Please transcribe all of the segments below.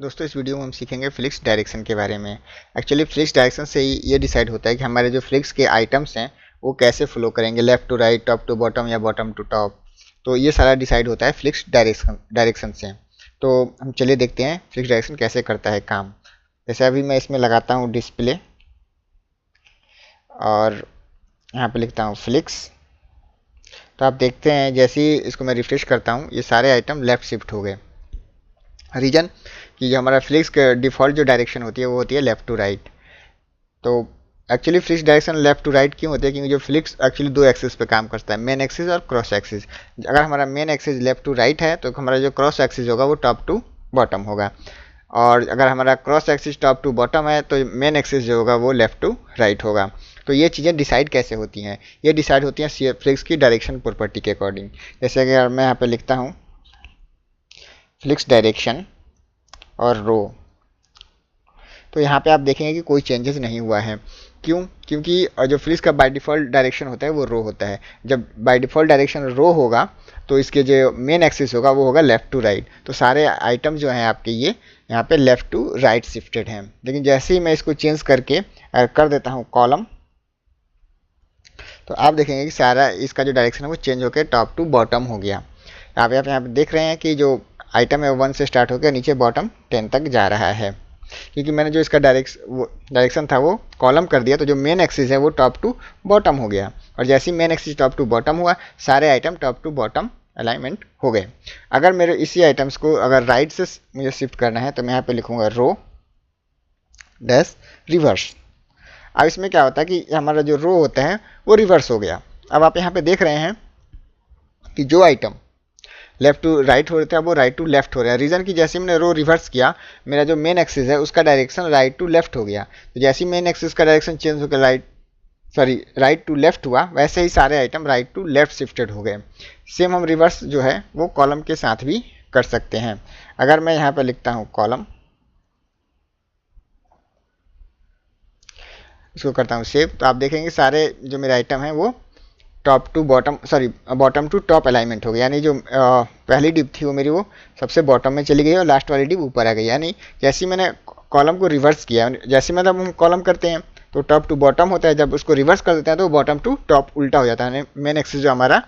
दोस्तों इस वीडियो में हम सीखेंगे फ्लिक्स डायरेक्शन के बारे में। एक्चुअली फ्लिक्स डायरेक्शन से ये डिसाइड होता है कि हमारे जो फ्लिक्स के आइटम्स हैं वो कैसे फ्लो करेंगे, left to right, top to bottom या बॉटम टू टॉप। तो ये सारा डिसाइड होता है फ्लिक्स डायरेक्शन से। तो हम चलिए देखते हैं फ्लिक्स डायरेक्शन कैसे करता है काम। जैसे अभी मैं इसमें लगाता हूँ डिस्प्ले और यहाँ पे लिखता हूँ फ्लिक्स, तो आप देखते हैं जैसे ही इसको मैं रिफ्रेश करता हूँ ये सारे आइटम लेफ्ट शिफ्ट हो गए। रीजन कि जो हमारा फ्लिक्स का डिफ़ॉल्ट जो डायरेक्शन होती है वो होती है लेफ़्ट टू राइट। तो actually flex direction left to right क्यों होती है? क्योंकि जो फ्लिक्स एक्चुअली दो एक्सिस पे काम करता है, मेन एक्सिस और क्रॉस एक्सिस। अगर हमारा main axis left to right है तो हमारा जो क्रॉस एक्सिस होगा वो टॉप टू बॉटम होगा, और अगर हमारा cross axis top to bottom है तो मेन एक्सिस जो होगा वो लेफ़्ट टू राइट होगा। तो ये चीज़ें डिसाइड कैसे होती हैं? ये डिसाइड होती हैं फ्लिक्स की डायरेक्शन प्रॉपर्टी के अकॉर्डिंग। जैसे अगर मैं यहाँ पे लिखता हूँ फ्लिक्स डायरेक्शन और रो, तो यहाँ पे आप देखेंगे कि कोई चेंजेस नहीं हुआ है। क्यों? क्योंकि जो फ्लिक्स का बाय डिफ़ॉल्ट डायरेक्शन होता है वो रो होता है। जब बाय डिफ़ॉल्ट डायरेक्शन रो होगा तो इसके जो मेन एक्सिस होगा वो होगा लेफ़्ट टू राइट। तो सारे आइटम जो हैं आपके ये यहाँ पे लेफ़्ट टू राइट शिफ्टेड हैं। लेकिन जैसे ही मैं इसको चेंज करके कर देता हूँ कॉलम, तो आप देखेंगे कि सारा इसका जो डायरेक्शन है वो चेंज होकर टॉप टू बॉटम हो गया। आप यहाँ पे देख रहे हैं कि जो आइटम है 1 से स्टार्ट होकर नीचे बॉटम 10 तक जा रहा है, क्योंकि मैंने जो इसका डायरेक्शन था वो कॉलम कर दिया। तो जो मेन एक्सिस है वो टॉप टू बॉटम हो गया, और जैसे ही main axis top to bottom हुआ सारे item top to bottom alignment हो गए। अगर मेरे इसी आइटम्स को अगर राइट से मुझे शिफ्ट करना है तो मैं यहाँ पे लिखूँगा रो डैश रिवर्स। अब इसमें क्या होता है कि हमारा जो रो होता है वो रिवर्स हो गया। अब आप यहाँ पे देख रहे हैं कि जो आइटम लेफ्ट टू राइट हो रहा था वो राइट टू लेफ्ट हो रहा है। रीज़न कि जैसे मैंने रो रिवर्स किया, मेरा जो मेन एक्सिस है उसका डायरेक्शन राइट टू लेफ्ट हो गया। तो जैसे ही मेन एक्सिस का डायरेक्शन चेंज होकर राइट टू लेफ्ट हुआ, वैसे ही सारे item right to left shifted हो गए। सेम हम रिवर्स जो है वो कॉलम के साथ भी कर सकते हैं। अगर मैं यहाँ पर लिखता हूँ कॉलम, इसको करता हूँ सेव, तो आप देखेंगे सारे जो मेरे आइटम हैं वो top to bottom bottom to top alignment हो गया। यानी जो पहली डिप थी वो मेरी वो सबसे बॉटम में चली गई और लास्ट वाली डिप ऊपर आ गई। यानी जैसे मैंने कॉलम को रिवर्स किया, जैसे मतलब हम कॉलम करते हैं तो टॉप टू बॉटम होता है, जब उसको रिवर्स कर देते हैं तो बॉटम टू टॉप उल्टा हो जाता है, मेन एक्सिस जो हमारा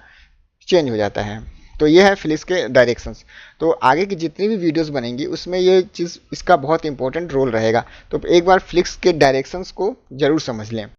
चेंज हो जाता है। तो ये है फ्लिक्स के डायरेक्शंस। तो आगे की जितनी भी वीडियोस बनेंगी उसमें ये चीज़ इसका बहुत इंपॉर्टेंट रोल रहेगा। तो एक बार फ्लिक्स के डायरेक्शंस को ज़रूर समझ लें।